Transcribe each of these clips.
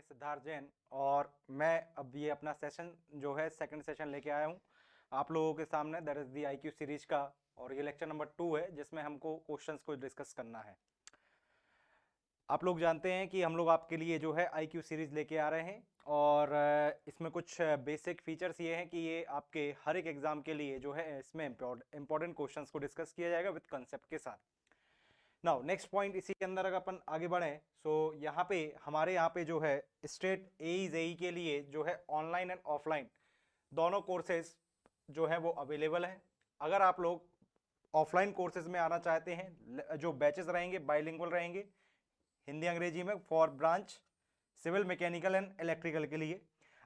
है सिद्धार्थ जैन और मैं अब ये अपना सेशन जो है सेकंड सेशन लेके आया हूँ आप लोगों के सामने। That is the IQ series का, और ये लेक्चर नंबर 2 है जिसमें हमको क्वेश्चंस को डिस्कस करना है। आप लोग जानते हैं कि हम लोग आपके लिए जो है आईक्यू सीरीज लेके आ रहे हैं और इसमें कुछ बेसिक फीचर्स ये हैं कि ये आपके हर एक एग्जाम के लिए जो है इसमें इंपॉर्टेंट क्वेश्चंस को डिस्कस किया जाएगा विद कंसेप्ट के साथ। नाउ नेक्स्ट पॉइंट, इसी के अंदर अगर अपन आगे बढ़ें सो यहाँ पे हमारे यहाँ पे जो है स्टेट एई के लिए जो है ऑनलाइन एंड ऑफलाइन दोनों कोर्सेज जो है वो अवेलेबल है। अगर आप लोग ऑफलाइन कोर्सेज में आना चाहते हैं, जो बैचेस रहेंगे बाइलिंगुअल रहेंगे हिंदी अंग्रेजी में for branch civil mechanical and electrical के लिए,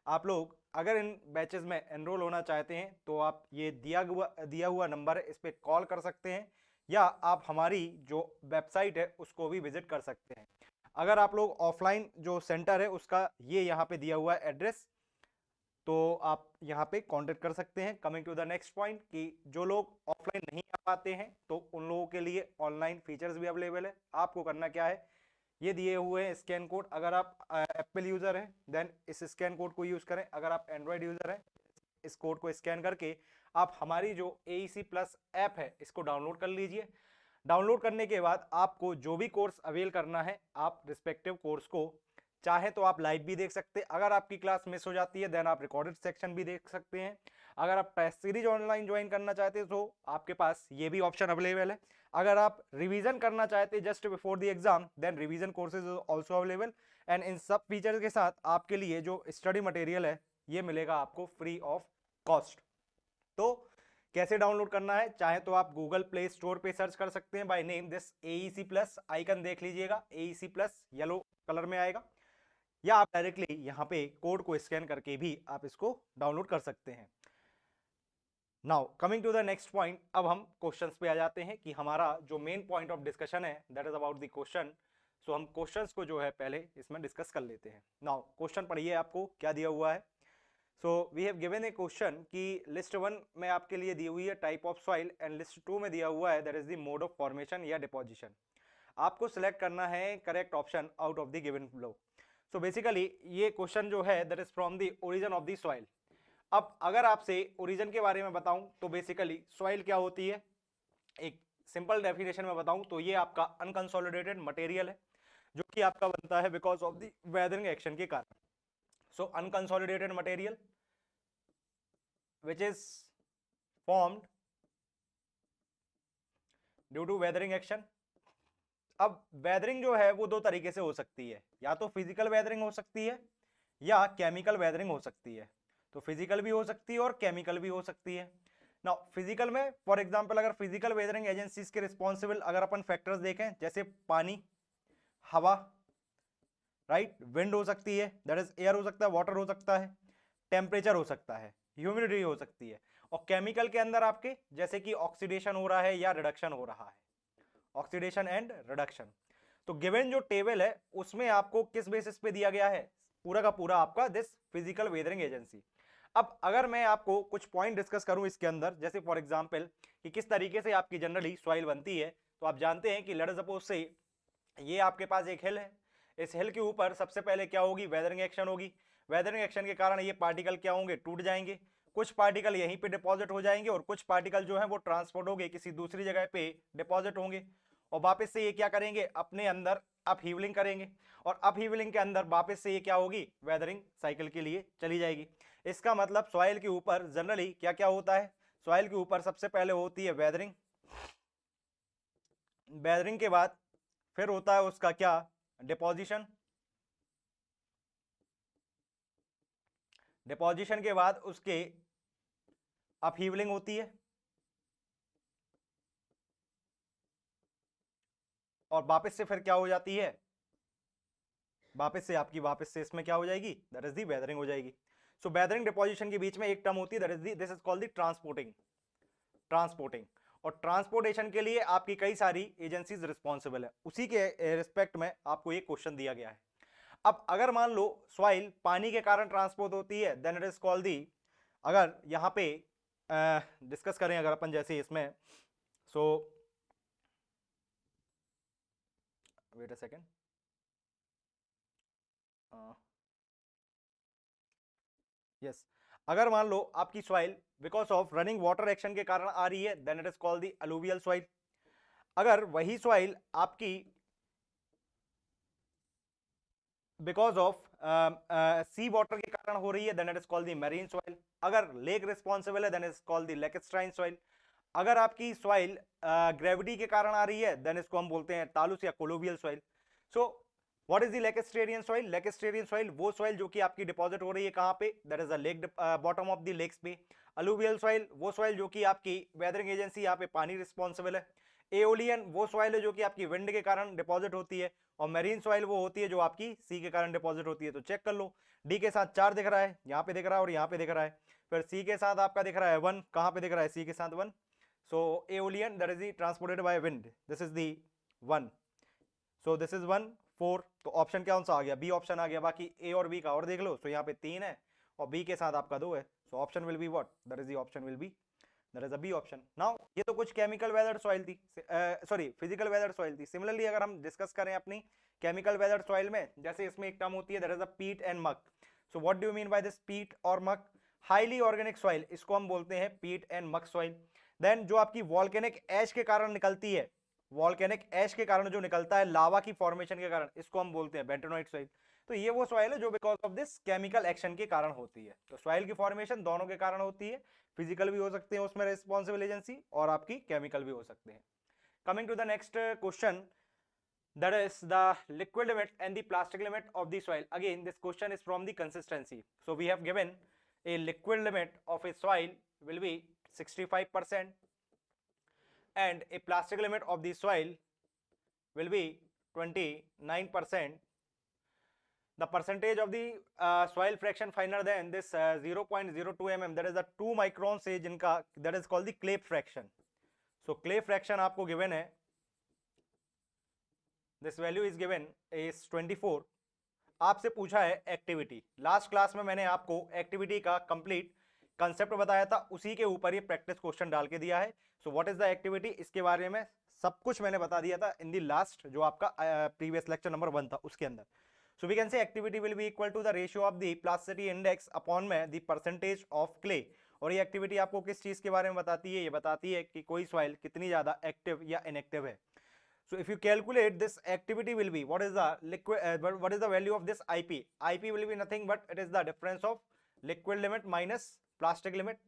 आप लोग अगर इन बैचेस में एनरोल होना चाहते हैं तो आप ये दिया हुआ नंबर है, इस पर कॉल कर सकते हैं या आप हमारी जो वेबसाइट है उसको भी विजिट कर सकते हैं। अगर आप लोग ऑफलाइन जो सेंटर है उसका ये यहाँ पे दिया हुआ है एड्रेस, तो आप यहाँ पे कांटेक्ट कर सकते हैं। Coming to the next point कि जो लोग ऑफलाइन नहीं आ पाते हैं तो उन लोगों के लिए ऑनलाइन फीचर्स भी अवेलेबल है। आपको करना क्या है, ये दिए हुए हैं स्कैन कोड। अगर आप एप्पल यूजर हैं देन इस स्कैन कोड को यूज करें, अगर आप एंड्रॉयड यूजर हैं इस कोड को स्कैन करके आप हमारी जो AEC प्लस ऐप है इसको डाउनलोड कर लीजिए। डाउनलोड करने के बाद आपको जो भी कोर्स अवेल करना है आप रिस्पेक्टिव कोर्स को चाहे तो आप लाइव भी देख सकते हैं, अगर आपकी क्लास मिस हो जाती है देन आप रिकॉर्डेड सेक्शन भी देख सकते हैं। अगर आप टेस्ट सीरीज ऑनलाइन ज्वाइन करना चाहते हैं तो आपके पास ये भी ऑप्शन अवेलेबल है। अगर आप रिवीजन करना चाहते हैं just before the exam then revision courses also available, and इन सब फीचर्स के साथ आपके लिए जो स्टडी मटेरियल है ये मिलेगा आपको फ्री ऑफ कॉस्ट। तो कैसे डाउनलोड करना है, चाहे तो आप गूगल प्ले स्टोर पे सर्च कर सकते हैं by name this AEC plus, icon देख लीजिएगा AEC प्लस येलो कलर में आएगा, या आप डायरेक्टली यहाँ पे कोड को स्कैन करके भी आप इसको डाउनलोड कर सकते हैं। Now coming to the next point, अब हम क्वेश्चंस पे आ जाते हैं कि हमारा जो मेन पॉइंट ऑफ डिस्कशन है that is about the question. So हम क्वेश्चंस को जो है पहले इसमें डिस्कस कर लेते हैं। नाउ क्वेश्चन पढ़िए, आपको क्या दिया हुआ है। So we have given a question कि लिस्ट 1 में आपके लिए दी हुई है type of soil and list 2 में दिया हुआ है that is the mode of formation या डिपोजिशन। आपको सिलेक्ट करना है correct option out of the given below. So basically ये क्वेश्चन जो है that is from the origin of the soil. अब अगर आपसे ओरिजिन के बारे में बताऊं तो बेसिकली सॉइल क्या होती है, एक सिंपल डेफिनेशन में बताऊं तो ये आपका अनकंसोलिडेटेड मटेरियल है जो कि आपका बनता है because of the weathering action के कारण। So unconsolidated material which is formed due to weathering action। अब वेदरिंग जो है वो दो तरीके से हो सकती है, या तो फिजिकल वेदरिंग हो सकती है या केमिकल वेदरिंग हो सकती है। तो फिजिकल भी हो सकती है और केमिकल भी हो सकती है। ना फिजिकल में फॉर एग्जांपल अगर फिजिकल वेदरिंग एजेंसीज के रिस्पॉन्सिबल अगर अपन फैक्टर्स देखें जैसे पानी, हवा, राइट, विंड हो सकती है दैट इज एयर हो सकता है, वाटर हो सकता है, टेम्परेचर हो सकता है, ह्यूमिडिटी हो सकती है। और केमिकल के अंदर आपके जैसे कि ऑक्सीडेशन हो रहा है या रिडक्शन हो रहा है, ऑक्सीडेशन एंड रिडक्शन। तो गिवन जो टेबल है उसमें आपको किस बेसिस पे दिया गया है, पूरा का पूरा आपका दिस फिजिकल वेदरिंग एजेंसी। अब अगर मैं आपको कुछ पॉइंट डिस्कस करूं इसके अंदर, जैसे फॉर एग्जांपल कि किस तरीके से आपकी जनरली सॉइल बनती है, तो आप जानते हैं कि लेट अस सपोज से ये आपके पास एक हिल है, इस हिल के ऊपर सबसे पहले क्या होगी, वेदरिंग एक्शन होगी। वेदरिंग एक्शन के कारण ये पार्टिकल क्या होंगे, टूट जाएंगे। कुछ पार्टिकल यहीं पे डिपॉजिट हो जाएंगे और कुछ पार्टिकल जो है वो ट्रांसपोर्ट होंगे किसी दूसरी जगह पे डिपॉजिट होंगे, और वापस से ये क्या करेंगे अपने अंदर अप हीवलिंग करेंगे, और अप हीवलिंग के अंदर वापस से ये क्या होगी, वेदरिंग साइकिल के लिए चली जाएगी। इसका मतलब सॉइल के ऊपर जनरली क्या क्या होता है, सॉइल के ऊपर सबसे पहले होती है वेदरिंग, वेदरिंग के बाद फिर होता है उसका क्या, डिपोजिशन, डिपोजिशन के बाद उसके अपहीवलिंग होती है, और वापस से फिर क्या हो जाती है, वापस से आपकी वापस से इसमें क्या हो जाएगी, दैट इज दी वेदरिंग हो जाएगी। सो वेदरिंग डिपोजिशन के बीच में एक टर्म होती है that is the, this is called the transporting, transporting. और ट्रांसपोर्टेशन के लिए आपकी कई सारी एजेंसीज रिस्पॉन्सिबल है, उसी के रिस्पेक्ट में आपको ये क्वेश्चन दिया गया है। अब अगर मान लो सॉइल पानी के कारण ट्रांसपोर्ट होती है then it is called the, अगर यहां पे डिस्कस करें अगर अपन जैसे इसमें, so wait a second, yes, अगर मान लो आपकी soil because of running water action के कारण आ रही है then it is called the alluvial soil. अगर वही सॉइल आपकी बिकॉज ऑफ सी वाटर के कारण हो रही है then it is called the marine soil. अगर लेक रिस्पॉन्सिबल है then it is called the lacustrine soil. अगर आपकी सॉइल ग्रेविटी के कारण आ रही है देन इसको हम बोलते हैं तालुस या colluvial soil. So what is the lacustrine soil? Lacustrine soil वो सॉइल जो कि आपकी डिपॉजिट हो रही है कहां पे? That is the lake bottom of the lakes पे। अलुवियल सॉइल वो सॉइल जो कि आपकी वेदरिंग एजेंसी यहाँ पे पानी रिस्पॉन्सिबल है। एओलियन वो सॉइल है जो कि आपकी विंड के कारण डिपॉजिट होती है। और मेरीन सॉइल वो होती है जो आपकी सी के कारण डिपॉजिट होती है। तो चेक कर लो, डी के साथ 4 दिख रहा है, यहाँ पे दिख रहा है और यहाँ पे दिख रहा है। फिर सी के साथ आपका दिख रहा है 1, कहाँ पे दिख रहा है? सी के साथ 1। So aeolian that is transported by wind, this is the 1। So this is 1 4। तो ऑप्शन क्या सा आ गया? बी ऑप्शन आ गया। बाकी ए और बी का और देख लो। सो यहाँ पे 3 है और बी के साथ आपका 2 है। So option will be what? That is the option will be that is a B option. Now ये तो कुछ केमिकल वेदर सॉइल थी, सॉरी फिजिकल वेदर सॉइल थी। सिमिलरली अगर हम डिस्कस करें अपनी केमिकल वेदर सॉइल में, जैसे इसमें एक टर्म होती है दैट इज अ पीट एंड मक। So what do you mean by this पीट और मक? हाईली ऑर्गेनिक सॉइल, इसको हम बोलते हैं पीट एंड मक सॉइल। देन जो आपकी वॉल्केनिक ऐश के कारण निकलती है, वॉल्केनिक ऐश के कारण जो निकलता है लावा की फॉर्मेशन के कारण, इसको हम बोलते हैं बेंटोनाइट सॉइल। तो ये वो सॉइल है जो because of this chemical action के कारण होती है। तो सॉइल की फॉर्मेशन दोनों के कारण होती है, फिजिकल भी हो सकते हैं उसमें रिस्पॉन्सिबल एजेंसी, और आपकी केमिकल भी हो सकते हैं। Coming to the next question, that is the liquid limit and the plastic limit of the soil. Again this question is from the consistency. So we have given a liquid limit of a soil will be 65% and a plastic limit of the soil will be 29%. The percentage of the soil fraction finer than this 0.02 mm, that is the 2 microns है जिनका, that is called the clay fraction. So clay fraction आपको given है, this value is given is 24. आपसे पूछा है activity. Last class में मैंने आपको एक्टिविटी का कंप्लीट कंसेप्ट बताया था, उसी के ऊपर ये प्रैक्टिस क्वेश्चन डाल के दिया है। सो व्हाट इज द एक्टिविटी, इसके बारे में सब कुछ मैंने बता दिया था इन दी लास्ट जो आपका प्रीवियस लेक्चर नंबर 1 था उसके अंदर। So we can say activity will be equal to the ratio of the plasticity index upon में द परसेंटेज ऑफ क्ले। और ये एक्टिविटी आपको किस चीज के बारे में बताती है? ये बताती है कि कोई सॉइल कितनी ज्यादा एक्टिव या इनएक्टिव है। So if you calculate this activity will be, what is the liquid, what is the value of this IP? IP will be nothing but it is the difference of liquid limit minus plastic limit.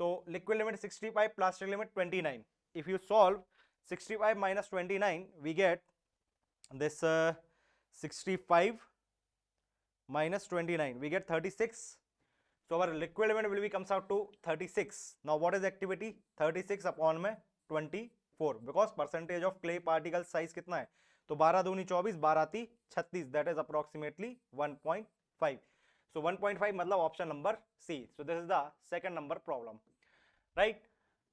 So liquid limit 65, plastic limit 29. If you solve 65 minus 29, we get this 65 minus 29, we get 36. So our liquid limit will be comes out to 36. Now what is activity? 36 upon में 24, because percentage of clay particle size कितना है? तो 12 दूनी 24, 12 ती 36, that is approximately 1.5. So 1.5 मतलब option number C. So this is the second number problem, right?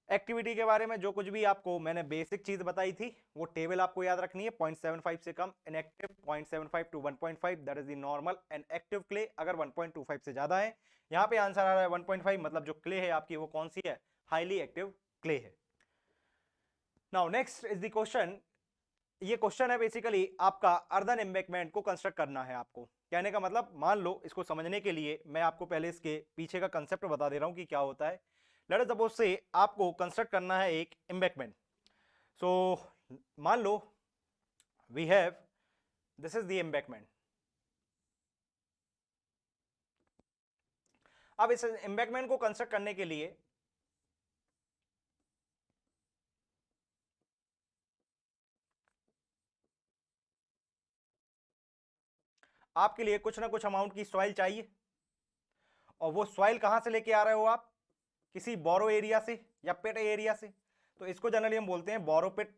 Activity के बारे में जो कुछ भी आपको मैंने बेसिक चीज बताई थी वो टेबल आपको याद रखनी है। 0.75 से कम inactive, 0.75 to 1.5 that is the normal and active clay. अगर 1.25 से ज्यादा है, यहाँ पे आंसर आ रहा है 1.5, मतलब जो क्ले है आपकी वो कौन सी है? हाईली एक्टिव क्ले है। Now next is the question. ये क्वेश्चन है बेसिकली आपका अर्दन एम्बैंकमेंट को कंस्ट्रक्ट करना है आपको। कहने का मतलब, मान लो इसको समझने के लिए मैं आपको पहले इसके पीछे का कंसेप्ट बता दे रहा हूं कि क्या होता है। लेट अस सपोज से आपको कंस्ट्रक्ट करना है एक एम्बैंकमेंट। सो मान लो we have, this is the embankment. अब इस एम्बैंकमेंट को कंस्ट्रक्ट करने के लिए आपके लिए कुछ ना कुछ अमाउंट की सॉइल चाहिए, और वो सॉइल कहां से लेके आ रहे हो आप? किसी बोरो एरिया से या पिट एरिया से। तो इसको जनरली हम बोलते हैं बोरो पिट।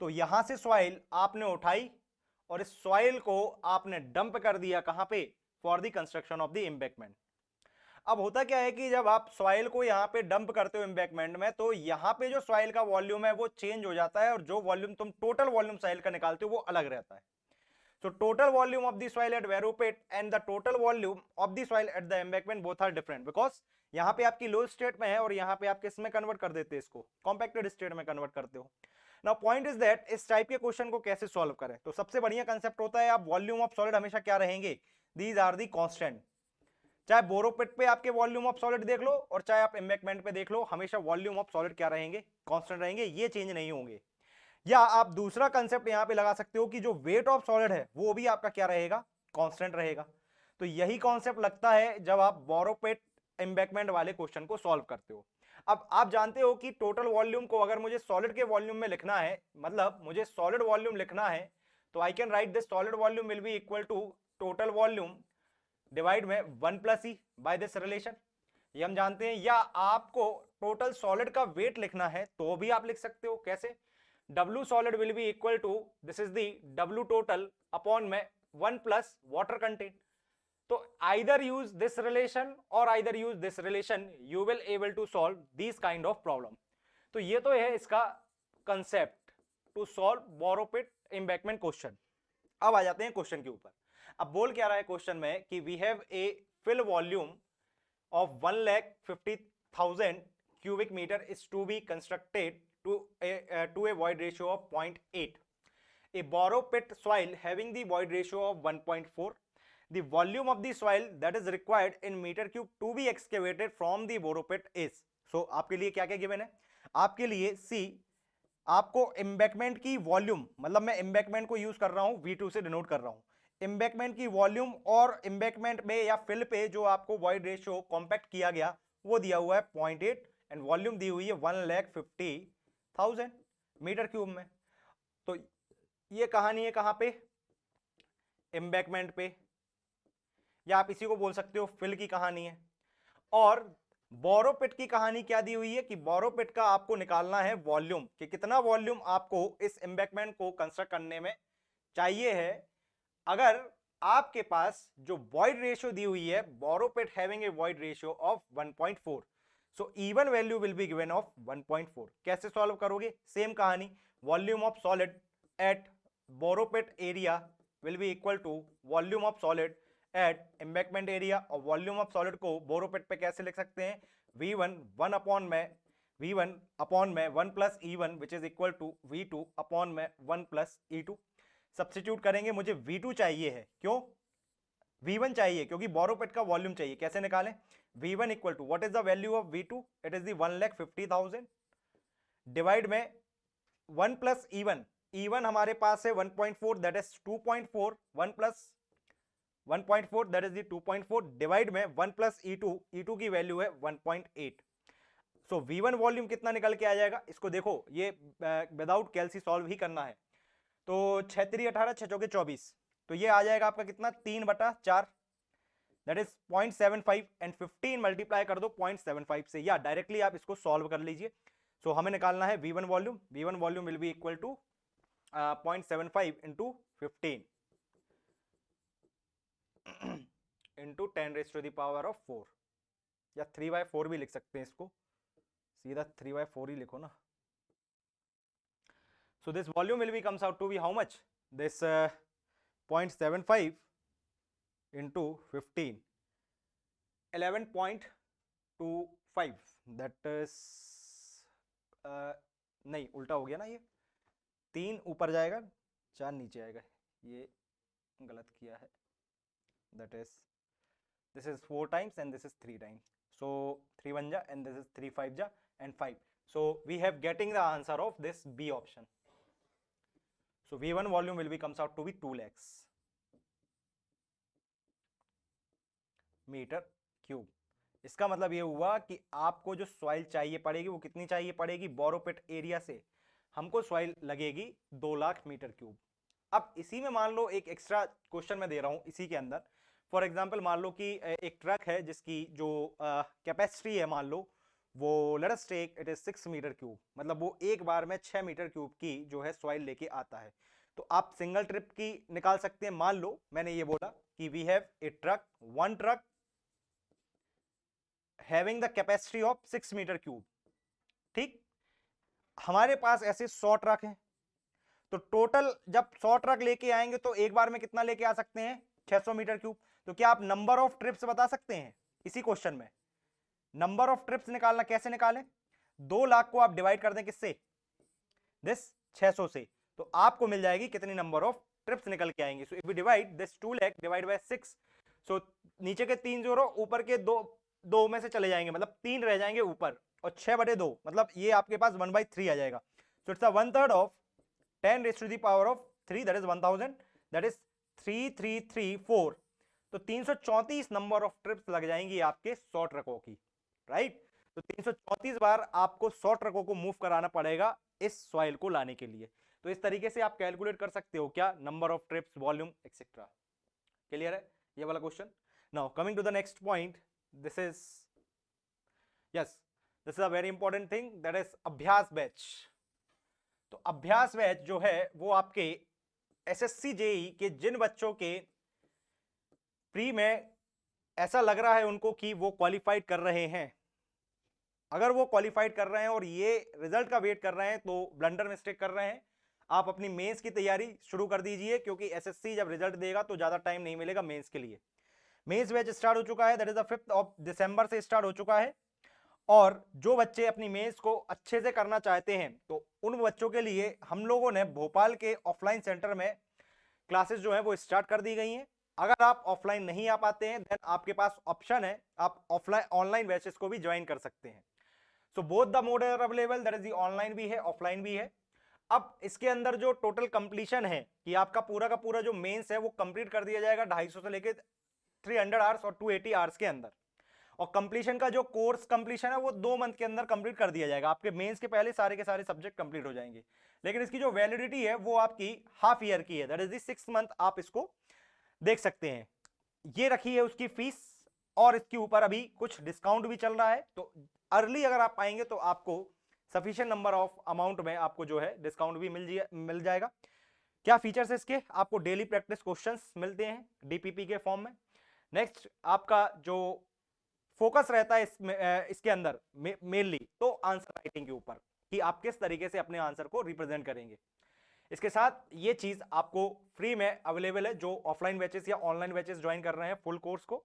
तो यहां से सॉइल आपने उठाई और इस सॉइल को आपने डंप कर दिया कहां पे? For the construction of the embankment. अब होता क्या है कि जब आप सॉइल को यहां पे डंप करते हो एम्बैंकमेंट में, तो यहां पे जो सॉइल का वॉल्यूम है वो चेंज हो जाता है, और जो वॉल्यूम तुम टोटल वॉल्यूम सॉइल का निकालते हो वो अलग रहता है। So total volume of the soil at Vero pit and the total volume of the soil at the embankment both are different, because यहाँ पे आपकी लो स्टेट में है और यहाँ पे आप किस में कन्वर्ट कर देते हैं? इसको कॉम्पैक्टेड स्टेट में कन्वर्ट करते हो। नाउ पॉइंट इज दैट इस टाइप के क्वेश्चन को कैसे सॉल्व करें? तो सबसे बढ़िया कंसेप्ट होता है, आप वॉल्यूम ऑफ सॉलिड हमेशा क्या रहेंगे? These are the constant. चाहे बोरोपिट पे आपके वॉल्यूम ऑफ सॉलिड देख लो और चाहे आप एम्बैंकमेंट पे देख लो, हमेशा वॉल्यूम ऑफ सॉलिड क्या रहेंगे, कांस्टेंट रहेंगे, ये चेंज नहीं होंगे। या आप दूसरा कंसेप्ट यहां पे लगा सकते हो कि जो वेट ऑफ सॉलिड है वो भी आपका क्या रहेगा, कांस्टेंट रहेगा। तो यही कॉन्सेप्ट लगता है जब आप बोरोपिट एम्बैंकमेंट वाले क्वेश्चन को सॉल्व करते हो। अब आप जानते हो कि टोटल वॉल्यूम को अगर मुझे सॉलिड के वॉल्यूम में लिखना है, मतलब मुझे सॉलिड वॉल्यूम लिखना है, तो I can write this solid volume will be equal to total volume divide में 1 plus e by this relation, ये हम जानते हैं। या आपको टोटल सॉलिड का वेट लिखना है तो भी आप लिख सकते हो, कैसे, W solid will be equal to, this is the W total upon में 1 plus water content. तो either use this relation or either use this relation, you will able to solve these kind of problem. तो ये तो है इसका concept to solve Boropit embankment question. अब आ जाते हैं क्वेश्चन के ऊपर। अब बोल क्या रहा है क्वेश्चन में कि we have a fill volume of 1,50,000 cubic meter is to be constructed to a void ratio of 0.8. A borrow pit soil having the void ratio of 1.4. The volume of the soil that is required in meter cube to be excavated from the borrow pit is. So आपके लिए क्या क्या given है, आपके लिए सी, आपको embankment की volume, मतलब मैं एम्बैंकमेंट को यूज कर रहा हूं, V2 से डिनोट कर रहा हूं, एम्बैंकमेंट की वॉल्यूम और एम्बैंकमेंट में या फिल पे जो आपको वॉइड रेशियो कॉम्पैक्ट किया गया वो दिया हुआ है 0.8 एंड वॉल्यूम दी हुई है 1,50,000 मीटर क्यूब में। तो ये कहानी है कहां पे, एम्बैंकमेंट पे, या आप इसी को बोल सकते हो फिल की कहानी है। और बोरोपिट की कहानी क्या दी हुई है कि बोरोपिट का आपको निकालना है वॉल्यूम, कि कितना वॉल्यूम आपको इस एम्बैंकमेंट को कंस्ट्रक्ट करने में चाहिए है। अगर आपके पास जो वॉइड रेशियो दी हुई है, borrow pit having a void ratio of 1.4, so even value will be given of 1.4। कैसे सॉल्व करोगे, सेम कहानी, volume of solid at borrow pit area will be equal to volume of solid at embankment area. और volume of solid को borrow pit पे कैसे लिख सकते हैं, V1 1 अपॉन में 1 plus E1 which is equal to V2 upon में 1 प्लस E2। सब्स्टिट्यूट करेंगे, मुझे V2 चाहिए है, क्यों, V1 चाहिए क्योंकि बोरोपिट का वॉल्यूम चाहिए। कैसे निकालें, V1 equal to what is the value of V2, it is the 1,50,000 divide में 1 प्लस E1 हमारे पास है 1.4 that is 2.4, 1 plus 1.4 that is the 2.4 divide में 1 प्लस E2 की वैल्यू है 1.8। सो V1 वॉल्यूम कितना निकल के आ जाएगा, इसको देखो, ये विदाउट कैलसी सॉल्व ही करना है। तो 6 3 18, 6 चौके 24, तो ये आ जाएगा आपका कितना, 3/4 दैट इज 0.75 एंड 15 मल्टीप्लाई कर दो 0.75 से, या डायरेक्टली आप इसको सॉल्व कर लीजिए। सो हमें निकालना है V1 volume will be equal to 0.75 into 15 into 10⁻⁴, या 3/4 भी लिख सकते हैं इसको, सीधा 3/4 ही लिखो ना। So this volume will be comes out to be how much? This 0.75 into 15, 11.25, that is नहीं उल्टा हो गया ना, ये 3 ऊपर जाएगा 4 नीचे आएगा, ये गलत किया है। That is this is 4 times and this is 3 times, so 3 1 ja and this is 3 5 ja and 5, so we have getting the answer of this B option. So V1 volume will be comes out to be 2 lakhs metre cube. इसका मतलब ये हुआ कि आपको जो soil चाहिए पड़ेगी वो कितनी चाहिए पड़ेगी, बोरोपिट एरिया से हमको सॉइल लगेगी 2 लाख मीटर क्यूब। अब इसी में मान लो एक एक्स्ट्रा क्वेश्चन मैं दे रहा हूं इसी के अंदर, फॉर एग्जांपल मान लो कि एक ट्रक है जिसकी जो कैपेसिटी है, मान लो वो let us take it is 6 metre cube, मतलब वो एक बार में 6 मीटर क्यूब की जो है सॉइल लेके आता है। तो आप सिंगल ट्रिप की निकाल सकते हैं। मान लो मैंने ये बोला कि we have a truck, one truck having the capacity of 6 metre cube, ठीक, हमारे पास ऐसे 100 ट्रक हैं, तो टोटल जब 100 ट्रक लेके आएंगे तो एक बार में कितना लेके आ सकते हैं, 600 मीटर क्यूब। तो क्या आप नंबर ऑफ ट्रिप्स बता सकते हैं इसी क्वेश्चन में, नंबर ऑफ ट्रिप्स निकालना, कैसे निकालें, 2 लाख को आप डिवाइड कर दें किससे, दिस 600 से, तो आपको मिल जाएगी कितनी नंबर ऑफ ट्रिप्स निकल के आएंगे। So if we divide this 2 lakh divide by 6, so नीचे के 3 जीरो ऊपर के दो में से चले जाएंगे, मतलब 3 रह जाएंगे ऊपर, और 6/2 मतलब ये आपके पास 1/3 आ जाएगा। So it's 1/3 of 10 raise to the power of 3, that is 1000, that is 3334। तो 334 नंबर ऑफ ट्रिप्स लग जाएंगी आपके 100 ट्रकों की, राइट। तो 334 बार आपको 100 ट्रकों को मूव कराना पड़ेगा इस सॉइल को लाने के लिए। तो इस तरीके से आप कैलकुलेट कर सकते हो क्या, number of trips, volume etcetera. Clear है ये वाला क्वेश्चन। Now coming to the next point, this is a very important thing, that is Abhyas batch. तो अभ्यास बैच जो है वो आपके एसएससी जेई के जिन बच्चों के प्री में ऐसा लग रहा है उनको कि वो क्वालिफाइड कर रहे हैं, अगर वो क्वालिफाइड कर रहे हैं और ये रिजल्ट का वेट कर रहे हैं तो ब्लंडर मिस्टेक कर रहे हैं। आप अपनी मेंस की तैयारी शुरू कर दीजिए, क्योंकि एसएससी जब रिजल्ट देगा तो ज्यादा टाइम नहीं मिलेगा मेंस के लिए। मेंस बैच स्टार्ट हो चुका है, that is the 5th of December से स्टार्ट हो चुका है। और जो बच्चे अपनी मेंस को अच्छे से करना चाहते हैं तो उन बच्चों के लिए हम लोगों ने भोपाल के ऑफलाइन सेंटर में क्लासेस जो है वो स्टार्ट कर दी गई हैं। अगर आप ऑफलाइन नहीं आ पाते हैं देन आपके पास ऑप्शन है, आप ऑफलाइन ऑनलाइन बैचेस को भी ज्वाइन कर सकते हैं। So both the mode are available, that is the online भी है ऑफलाइन भी है। अब इसके अंदर जो टोटल कंप्लीशन है कि आपका पूरा का पूरा जो मेंस है वो कंप्लीट कर दिया जाएगा 250 से लेके 300 आवर्स और 280 आवर्स के अंदर। और कंप्लीशन का जो कोर्स कंप्लीशन है वो 2 मंथ के अंदर कंप्लीट कर दिया जाएगा। आपके मेंस के पहले सारे के सारे सब्जेक्ट कंप्लीट हो जाएंगे, लेकिन इसकी जो वैलिडिटी है वो आपकी हाफ ईयर की है, दैट इज दी 6 मंथ आप इसको देख सकते हैं। ये रखी है उसकी फीस, और इसके ऊपर अभी कुछ डिस्काउंट भी चल रहा है। तो अर्ली अगर आप आएंगे तो आपको सफिशिएंट नंबर ऑफ अमाउंट में आपको जो है डिस्काउंट भी मिल जाएगा। क्या फीचर्स है इसके, आपको डेली प्रैक्टिस क्वेश्चंस मिलते हैं डीपीपी के फॉर्म में। नेक्स्ट आपका जो फोकस रहता है इसके अंदर मेनली तो आंसर राइटिंग के ऊपर, कि आप किस तरीके से अपने आंसर को रिप्रेजेंट करेंगे। इसके साथ ये चीज आपको फ्री में अवेलेबल है, जो ऑफलाइन बैचेस या ऑनलाइन बैचेस ज्वाइन कर रहे हैं फुल कोर्स को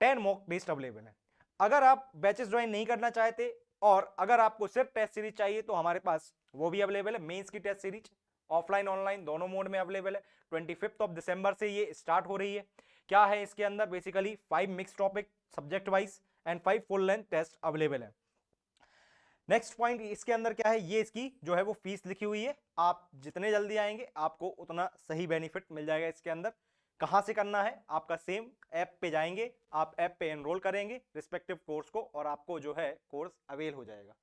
10 मॉक टेस्ट अवेलेबल है। अगर आप बैचेस ज्वाइन नहीं करना चाहते और अगर आपको सिर्फ टेस्ट सीरीज चाहिए तो हमारे पास वो भी अवेलेबल है। मेंस की टेस्ट सीरीज ऑफलाइन ऑनलाइन दोनों मोड में अवेलेबल है। 25 ऑफ दिसंबर से ये स्टार्ट हो रही है। क्या है इसके अंदर, basically 5 mix topic subject wise and 5 full length test available है। नेक्स्ट पॉइंट इसके अंदर क्या है, ये इसकी जो है वो फीस लिखी हुई है। आप जितने जल्दी आएंगे आपको उतना सही बेनिफिट मिल जाएगा इसके अंदर। कहां से करना है, आपका सेम ऐप पे जाएंगे, आप ऐप पे एनरोल करेंगे रिस्पेक्टिव कोर्स को और आपको जो है कोर्स अवेल हो जाएगा,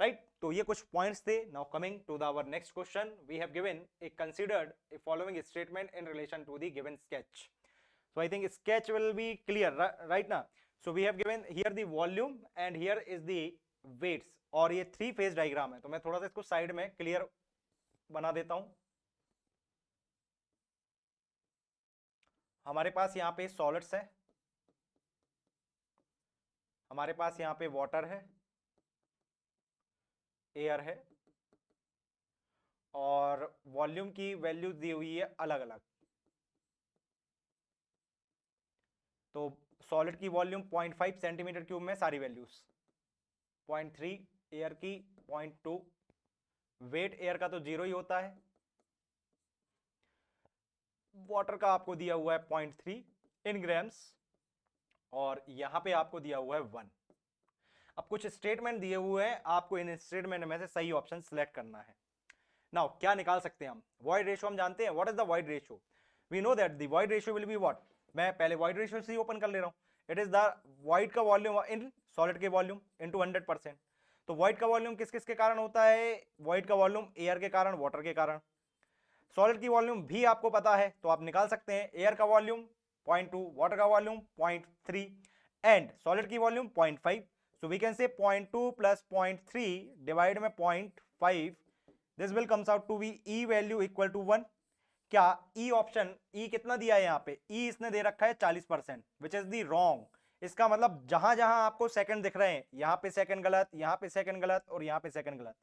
राइट। तो ये कुछ पॉइंट्स थे। Now coming to the our next question, we have given a considered a following statement in relation to the given sketch. So I think sketch will be clear right now. So we have given here the volume and here is the weights, और ये 3 phase diagram है। तो मैं थोड़ा सा इसको side में clear बना देता हूं। हमारे पास यहाँ पे सॉलिड्स है, हमारे पास यहाँ पे वाटर है, एयर है, और वॉल्यूम की वैल्यूज दी हुई है अलग अलग। तो सॉलिड की वॉल्यूम 0.5 सेंटीमीटर क्यूब में सारी वैल्यूज, 0.3 एयर की 0.2, वेट एयर का तो 0 ही होता है, वाटर का आपको दिया हुआ है 0.3 इन ग्राम्स, और यहां पे आपको दिया हुआ है 1। अब कुछ स्टेटमेंट दिए हुए हैं, आपको इन स्टेटमेंट में से सही ऑप्शन सिलेक्ट करना है। नाउ क्या निकाल सकते हैं हम, वॉइड रेशियो हम जानते हैं। What is the void ratio, we know that the void ratio will be what. मैं पहले वॉइड रेशियो से ही ओपन कर ले रहा हूं। इट इज द वॉइड का वॉल्यूम इन सॉलिड के वॉल्यूम इनटू 100%। तो वॉइड का वॉल्यूम किस किस के कारण होता है, वॉइड का वॉल्यूम एयर के कारण, वाटर के कारण। सॉलिड की वॉल्यूम भी आपको पता है तो आप निकाल सकते हैं। एयर का वॉल्यूम 0.2, वाटर का वॉल्यूम 0.3 एंड सॉलिड की volume 0.5। so we can say 0.2 plus 0.3 divided by 0.5, this will comes out to be E value equal to 1। क्या E ऑप्शन, E कितना दिया है यहाँ पे, E इसने दे रखा है 40%, विच इज दी रॉन्ग। इसका मतलब जहां जहां आपको सेकंड दिख रहे हैं, यहाँ पे सेकंड गलत, यहाँ पे सेकंड गलत और यहाँ पे सेकंड गलत।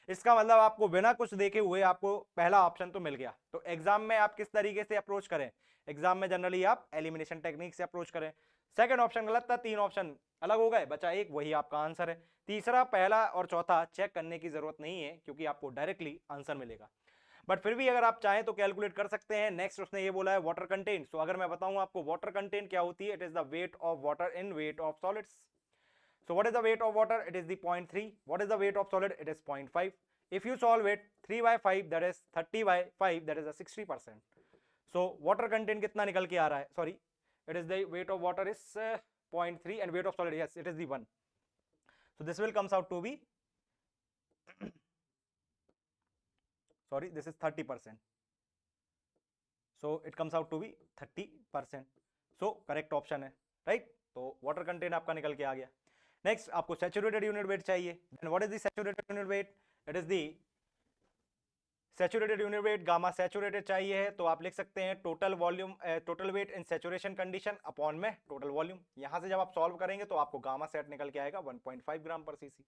इसका मतलब आपको बिना कुछ देखे हुए आपको पहला ऑप्शन तो मिल गया। तो एग्जाम में आप किस तरीके से अप्रोच करें, एग्जाम में जनरली आप एलिमिनेशन टेक्निक से अप्रोच करें। सेकंड ऑप्शन गलत था, 3 ऑप्शन अलग हो गए, बचा एक, वही आपका आंसर है। तीसरा, पहला और चौथा चेक करने की जरूरत नहीं है क्योंकि आपको डायरेक्टली आंसर मिलेगा। बट फिर भी अगर आप चाहें तो कैलकुलेट कर सकते हैं। नेक्स्ट उसने ये बोला है वाटर कंटेंट। सो अगर मैं बताऊं आपको वाटर कंटेंट क्या होती है, it is the weight of water in weight of solids. So what is the weight of water? It is the 0.3. What is the weight of solid? It is 0.5. If you solve it 3 by 5, that is 30 by 5, that is a 60%. So water content कितना निकल के आ रहा है? Sorry, it is the weight of water is 0.3 and weight of solid, yes, it is the 1. So this will comes out to be sorry, this is 30%. So it comes out to be 30%. So correct option है, right? तो water content आपका निकल के आ गया। Next आपको saturated unit weight चाहिए। Then what is the saturated unit weight? It is the saturated unit weight gamma saturated चाहिए है तो आप लिख सकते हैं total volume, total weight in saturation condition upon में टोटल वॉल्यूम। यहां से जब आप सॉल्व करेंगे तो आपको गामा सेट निकल के आएगा 1.5 ग्राम पर सीसी।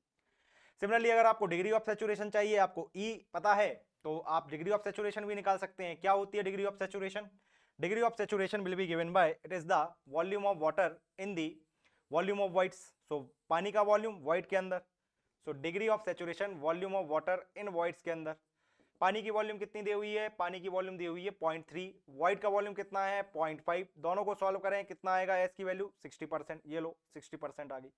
सिमिलरली अगर आपको डिग्री ऑफ सैचुरेशन चाहिए, आपको ई पता है तो आप डिग्री ऑफ सैचुरेशन भी निकाल सकते हैं। क्या होती है degree of saturation? Degree of saturation will be given by it is the volume of water in the volume of voids. So पानी का वॉल्यूम वाइट के अंदर। So degree of saturation volume of water in voids के अंदर। पानी की volume कितनी दी हुई है? पानी की वॉल्यूम दी हुई है 0.3। वाइट का वॉल्यूम कितना है? 0.5। दोनों को सॉल्व करें कितना आएगा? एस की वैल्यू 60%। ये लो 60% आ गई।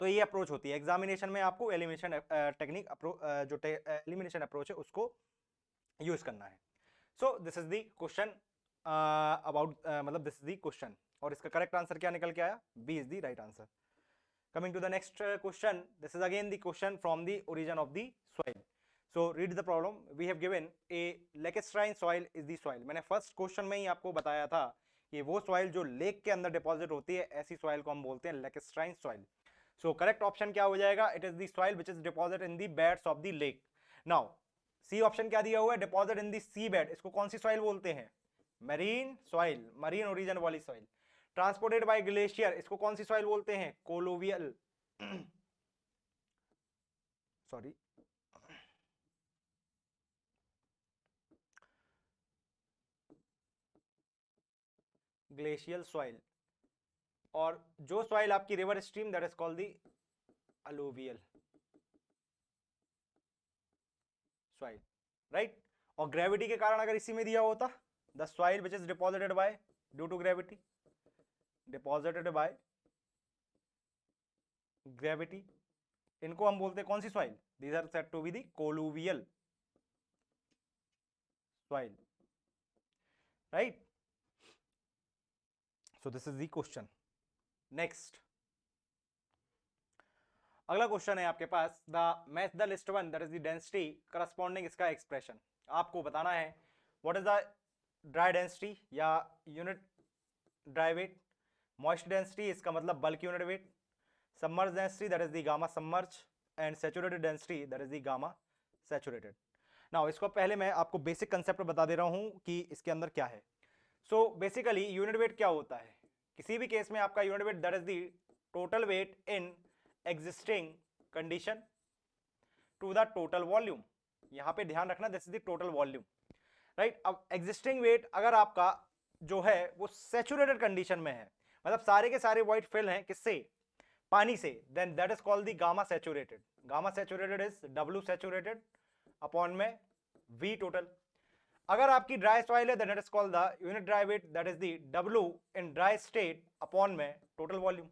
तो ये अप्रोच होती है एग्जामिनेशन में, आपको एलिमिनेशन टेक्निक जो एलिमिनेशन अप्रोच है उसको यूज करना है। So this is the question about, मतलब दिस इज द क्वेश्चन, और इसका करेक्ट आंसर क्या निकल के आया? B is the right answer. Coming to the next question, this is again the question from the origin of the soil. So read the problem. We have given a lacustrine soil is the soil. मैंने first question में ही आपको बताया था कि वो soil जो lake के अंदर डिपॉजिट होती है, ऐसी सॉइल को हम बोलते हैं lacustrine soil. So correct option क्या हो जाएगा? It is the soil which is deposited in the beds of the lake. Now C option क्या दिया हुआ है? Deposit in the sea bed. इसको कौन सी सॉइल बोलते हैं? मरीन सॉइल, मरीन ओरिजिन वाली सॉइल। ट्रांसपोर्टेड बाय ग्लेशियर, इसको कौन सी सॉइल बोलते हैं? Colluvial sorry glacial soil. और जो सॉइल आपकी river stream, that is called the alluvial soil, right. और ग्रेविटी के कारण अगर इसी में दिया होता, the soil which is deposited by due to gravity, deposited by gravity, इनको हम बोलते हैं कौन सी soil? These are said to be the colluvial soil, right. So this is the question. Next अगला क्वेश्चन है आपके पास, the match the list one, that is the density corresponding इसका एक्सप्रेशन। आपको बताना है what is the dry density या unit dry weight, moist density इसका मतलब bulk unit weight, submerge density that is the gamma submerge, and saturated density that is the gamma saturated. Now इसको पहले मैं आपको बेसिक कंसेप्ट बता दे रहा हूं कि इसके अंदर क्या है। सो बेसिकली यूनिट वेट क्या होता है? किसी भी केस में आपका unit weight that is the total weight in existing condition to the total volume. यहां पे ध्यान रखना this is the total volume, right. अब एग्जिस्टिंग वेट अगर आपका जो है वो सैचुरेटेड कंडीशन में है, मतलब सारे के सारे व्हाइट फिल हैं किससे? पानी से, then that is called the gamma saturated. Gamma saturated is W saturated upon में V टोटल। अगर आपकी ड्राई सॉइल है then it is called the unit dry weight that is the W in dry state upon में total volume.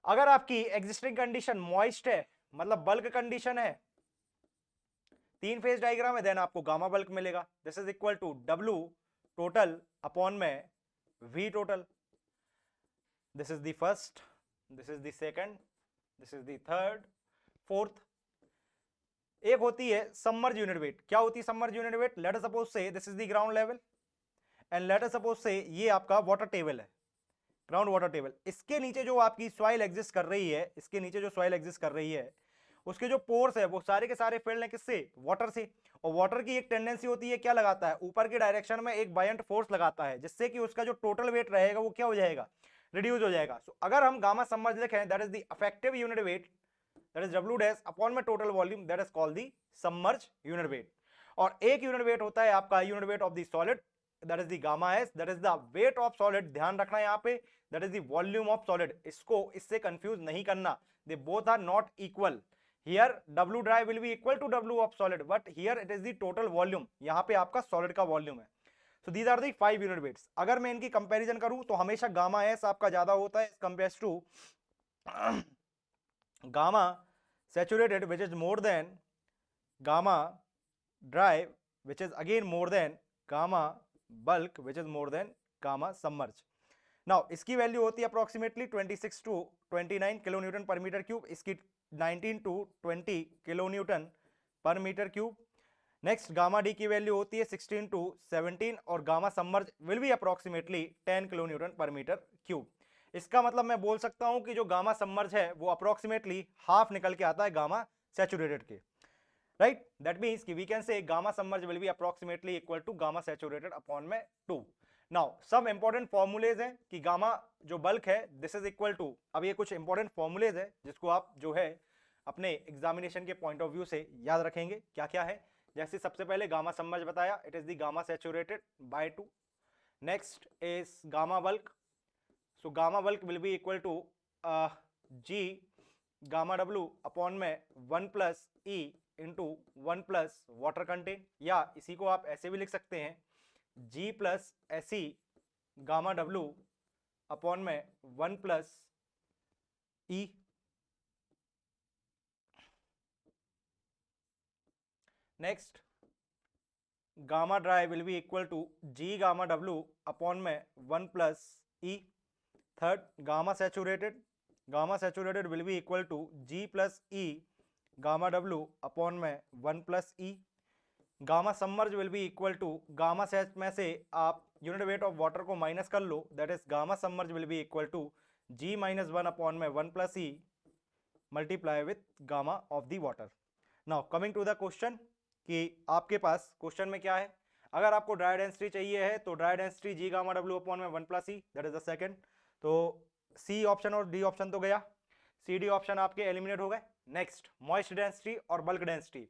अगर आपकी existing condition moist है, मतलब bulk condition है, तीन फेज डायग्राम है, देन आपको गामा बल्क मिलेगा। This is equal to W total upon में V total. This is the first, this is the second, this is the third, fourth. एक होती है सबमर्ज यूनिट वेट। क्या होती है submerge unit weight? Let us suppose say this is the ground level and let us suppose say ये आपका water table है, ground water table. इसके नीचे जो आपकी सॉइल एग्जिस्ट कर रही है, इसके नीचे जो सॉइल एग्जिस्ट कर रही है, उसके जो पोर्स है वो सारे के सारे फिल्ड हैं किससे? वाटर से। और वाटर की एक टेंडेंसी होती है, क्या लगाता है? ऊपर के डायरेक्शन में एक बायंट फोर्स लगाता है, जिससे कि उसका जो टोटल वेट रहेगा वो क्या हो जाएगा? रिड्यूस हो जाएगा। सो अगर हम गामा सबमर्ज लिखें that is the effective unit weight that is W dash upon में total volume that is called the submerge unit weight. और एक यूनिट वेट होता है आपका unit weight of the solid that is the gamma S, that is the weight of solid. ध्यान रखना यहाँ पे that is the volume of solid. इसको इससे कंफ्यूज नहीं करना, they both are not equal. Here W dry will be equal to W of solid, but here it is the total volume, यहाँ पे आपका सॉलिड का वॉल्यूम है। So these are the 5 unit weights. अगर मैं इनकी कंपैरिजन करूं तो हमेशा गामा एस आपका ज्यादा होता है compare to gamma saturated which is more than gamma dry which is again more than gamma bulk which is more than gamma submerged. Now इसकी वैल्यू होती है approximately 26 to 29 kilo newton per metre cube, इसकी 19 to 20 kilo newton per metre cube. Next gamma D की value होती है 16 to 17 और gamma submerge will be approximately 10 kilo newton per metre cube. इसका मतलब मैं बोल सकता हूं कि जो गामा सबमर्ज है वो अप्रोक्सीमेटली हाफ निकल के आता है गामा सैचुरेटेड के, right? That means कि we can say gamma submerged will be approximately equal to gamma saturated upon में 2. Now some important formulas हैं कि गामा जो बल्क है this is equal to, अब ये कुछ important formulas है जिसको आप जो है अपने एग्जामिनेशन के पॉइंट ऑफ व्यू से याद रखेंगे। क्या क्या है? जैसे सबसे पहले गामा सबमर्ज बताया, it is the gamma saturated by 2। Next is gamma bulk, so gamma bulk will be equal to G gamma W upon में 1 plus e into 1 plus water content, या इसी को आप ऐसे भी लिख सकते हैं G plus S e gamma W upon में 1 plus e. Next gamma dry will be equal to G gamma W upon में 1 plus e. Third gamma saturated will be equal to G plus e gamma W upon में 1 plus e. Gamma submerge will be equal to, gamma sat में से आप unit weight of water को minus कर लो, that is gamma submerge will be equal to G minus 1 upon में 1 plus e multiply with gamma of the water. Now coming to the question कि आपके पास question में क्या है। अगर आपको ड्राई डेंसिटी चाहिए है तो dry density G gamma W upon में 1 plus E, that is the second. तो सी ऑप्शन और डी ऑप्शन तो गया, सी डी ऑप्शन आपके एलिमिनेट हो गए। नेक्स्ट मॉइस्ट डेंसिटी और बल्क डेंसिटी।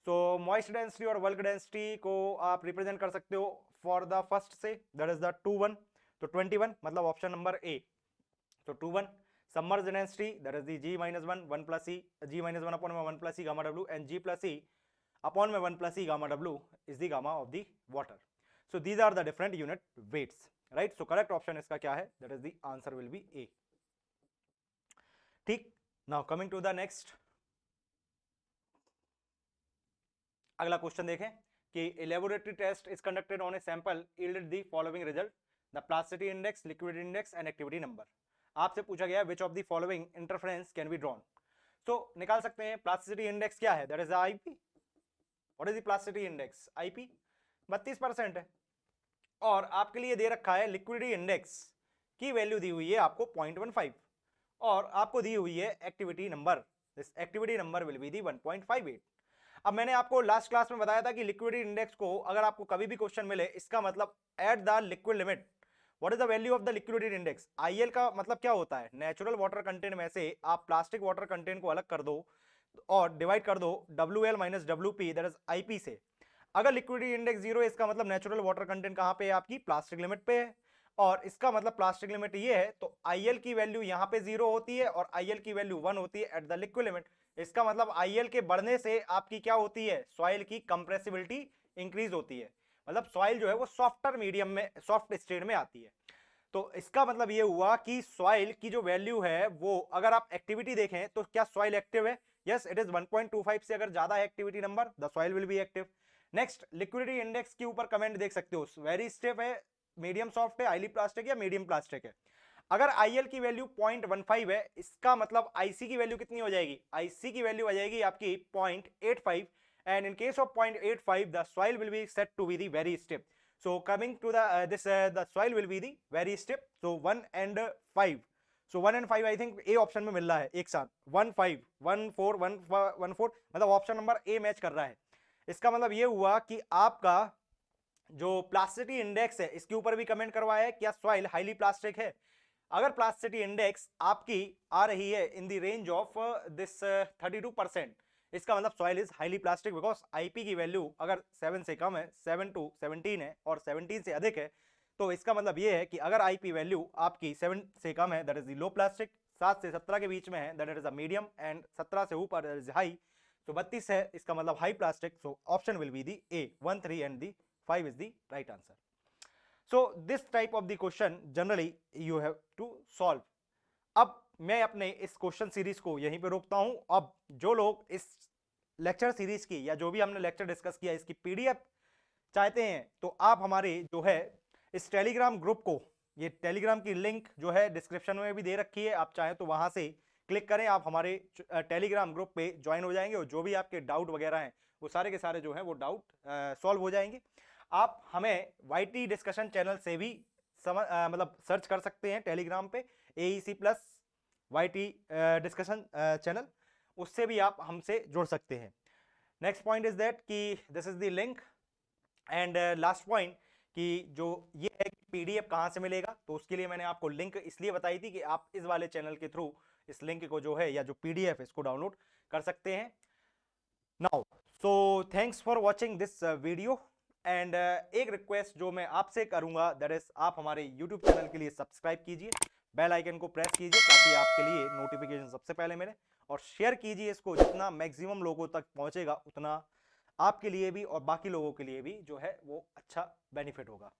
सो मॉइस्ट डेंसिटी और बल्क डेंसिटी को आप रिप्रेजेंट कर सकते हो फॉर द फर्स्ट से, दैट इज द 21, तो 21 मतलब ऑप्शन नंबर ए। तो 21 submerge density that is the G minus 1 plus e, G minus 1 upon में 1 plus e gamma W and G plus e upon में 1 plus e gamma W is the gamma of the water. So these are the different unit weights, right? So correct option इसका क्या है? That is the answer will be A. ठीक, now coming to the next, अगला question देखें कि laboratory test is conducted on a sample yielded the following result, the plasticity index, liquidity index and activity number. आपसे पूछा गया which of the following interference can be drawn. तो निकाल सकते हैं प्लास्टिसिटी इंडेक्स क्या है, that is the IP. What is the plasticity index? IP 32% है, और आपके लिए दे रखा है लिक्विडिटी इंडेक्स की वैल्यू दी हुई है आपको 0.15, और आपको दी हुई है activity number, this activity number will be the 1.58। अब मैंने आपको लास्ट क्लास में बताया था कि लिक्विडिटी इंडेक्स को अगर आपको कभी भी क्वेश्चन मिले, इसका मतलब at the liquid limit what is the value of the liquidity index. IL का मतलब क्या होता है? नेचुरल वाटर कंटेंट में से आप प्लास्टिक वाटर कंटेंट को अलग कर दो और डिवाइड कर दो WL minus WP that is IP से। अगर लिक्विडिटी इंडेक्स 0 है, इसका मतलब नेचुरल वाटर कंटेंट कहां पे है? आपकी प्लास्टिक लिमिट पे है, और इसका मतलब प्लास्टिक लिमिट ये है, तो IL की वैल्यू यहाँ पे 0 होती है और IL की वैल्यू 1 होती है एट द लिक्विड लिमिट। इसका मतलब IL के बढ़ने से आपकी क्या होती है? सॉइल की कंप्रेसिबिलिटी इंक्रीज होती है, मतलब सॉइल जो है वो सॉफ्टर मीडियम में, सॉफ्ट स्टेट में आती है। तो इसका मतलब ये हुआ कि सॉइल की जो वैल्यू है वो, अगर आप एक्टिविटी देखें तो क्या सॉइल एक्टिव है? यस, इट इज 1.25 से अगर ज्यादा है activity number, the soil will be active. Next liquidity index के ऊपर कमेंट देख सकते हो, वेरी स्टिफ है, मीडियम सॉफ्ट है, हाईली प्लास्टिक या मीडियम प्लास्टिक है। अगर IL की वैल्यू 0.15 है, इसका मतलब IC की वैल्यू कितनी हो जाएगी? IC की वैल्यू आ जाएगी आपकी 0.85, and in case of 0.85 the soil will be set to be the very stiff. So coming to the the soil will be the very stiff. So 1 and 5. So 1 and 5 I think A option में मिल रहा है एक साथ, 1 5 1 4 1 1 4, मतलब option number A match कर रहा है। इसका मतलब ये हुआ कि आपका जो प्लास्टिसिटी इंडेक्स है, इसके ऊपर भी कमेंट करवाया है, क्या सॉइल हाईली प्लास्टिक है? अगर प्लास्टिसिटी इंडेक्स आपकी आ रही है in the range of this 32%, इसका मतलब soil is highly plastic, because IP की वैल्यू अगर 7 से कम है, 7 to 17 है और 17 से अधिक है, तो इसका मतलब ये है कि अगर आईपी वैल्यू आपकी 7 से कम है that is the low plastic, 7 से 17 के बीच में है that is a medium, and 17 से ऊपर इज हाई, तो 32 है इसका मतलब high plastic, so option will be the A 1 3 and the 5 is the right answer. So this type of the question generally you have to solve. अब मैं अपने इस क्वेश्चन सीरीज को यहीं पे रोकता हूं. अब जो लोग इस लेक्चर सीरीज की या जो भी हमने लेक्चर डिस्कस किया इसकी पीडीएफ चाहते हैं तो आप हमारे जो है इस टेलीग्राम ग्रुप को, ये टेलीग्राम की लिंक जो है डिस्क्रिप्शन में भी दे रखी है, आप चाहें तो वहां से क्लिक करें, आप हमारे टेलीग्राम ग्रुप पे ज्वाइन हो जाएंगे और जो भी आपके डाउट वगैरह हैं वो सारे के सारे जो है वो डाउट सॉल्व हो जाएंगे. आप हमें वाईटी डिस्कशन चैनल से भी मतलब सर्च कर सकते हैं टेलीग्राम पे AEC plus YT discussion channel, उससे भी आप हमसे जुड़ सकते हैं. नेक्स्ट पॉइंट इज दैट कि this is the link, and last point कि जो ये है पीडीएफ कहाँ से मिलेगा, तो उसके लिए मैंने आपको लिंक इसलिए बताई थी कि आप इस वाले चैनल के थ्रू इस लिंक को जो है या जो पीडीएफ इसको डाउनलोड कर सकते हैं. Now so thanks for watching this video, and एक रिक्वेस्ट जो मैं आपसे करूंगा दैट इज आप हमारे यूट्यूब चैनल के लिए सब्सक्राइब कीजिए, बेल आइकन को प्रेस कीजिए ताकि आपके लिए नोटिफिकेशन सबसे पहले मिले, और शेयर कीजिए इसको, जितना मैक्सिमम लोगों तक पहुंचेगा उतना आपके लिए भी और बाकी लोगों के लिए भी जो है वो अच्छा बेनिफिट होगा.